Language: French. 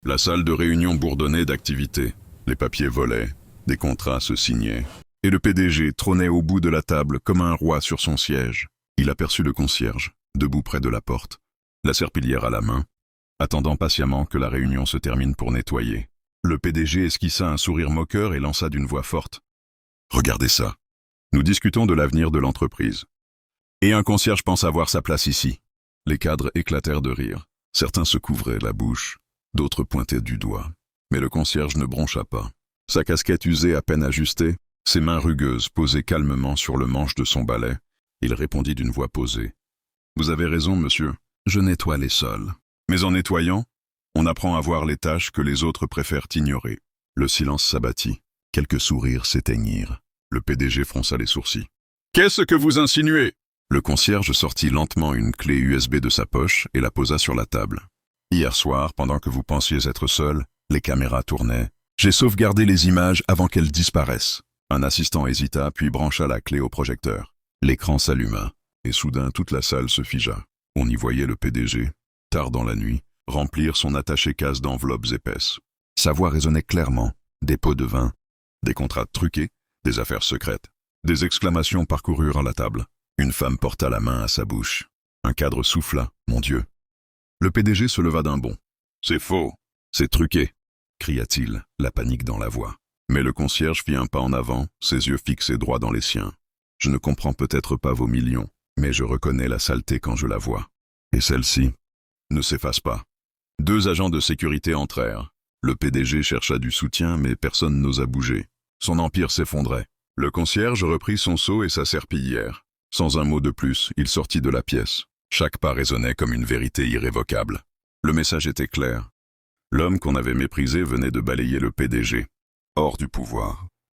La salle de réunion bourdonnait d'activité. Les papiers volaient, des contrats se signaient. Et le PDG trônait au bout de la table comme un roi sur son siège. Il aperçut le concierge, debout près de la porte, la serpillière à la main, attendant patiemment que la réunion se termine pour nettoyer. Le PDG esquissa un sourire moqueur et lança d'une voix forte. « Regardez ça. Nous discutons de l'avenir de l'entreprise. Et un concierge pense avoir sa place ici. » Les cadres éclatèrent de rire. Certains se couvraient la bouche, d'autres pointaient du doigt. Mais le concierge ne broncha pas. Sa casquette usée à peine ajustée, ses mains rugueuses posées calmement sur le manche de son balai, il répondit d'une voix posée. « Vous avez raison, monsieur. Je nettoie les sols. Mais en nettoyant, on apprend à voir les tâches que les autres préfèrent ignorer. » Le silence s'abattit. Quelques sourires s'éteignirent. Le PDG fronça les sourcils. « Qu'est-ce que vous insinuez ?» Le concierge sortit lentement une clé USB de sa poche et la posa sur la table. « Hier soir, pendant que vous pensiez être seul, les caméras tournaient. J'ai sauvegardé les images avant qu'elles disparaissent. » Un assistant hésita, puis brancha la clé au projecteur. L'écran s'alluma, et soudain toute la salle se figea. On y voyait le PDG, tard dans la nuit, remplir son attaché-casse d'enveloppes épaisses. Sa voix résonnait clairement. Des pots de vin, des contrats truqués, des affaires secrètes. Des exclamations parcoururent la table. Une femme porta la main à sa bouche. Un cadre souffla. « Mon Dieu !» Le PDG se leva d'un bond. « C'est faux. C'est truqué !» cria-t-il, la panique dans la voix. Mais le concierge fit un pas en avant, ses yeux fixés droit dans les siens. « Je ne comprends peut-être pas vos millions, mais je reconnais la saleté quand je la vois. Et celle-ci ne s'efface pas. » Deux agents de sécurité entrèrent. Le PDG chercha du soutien, mais personne n'osa bouger. Son empire s'effondrait. Le concierge reprit son seau et sa serpillière. Sans un mot de plus, il sortit de la pièce. Chaque pas résonnait comme une vérité irrévocable. Le message était clair. L'homme qu'on avait méprisé venait de balayer le PDG. Hors du pouvoir.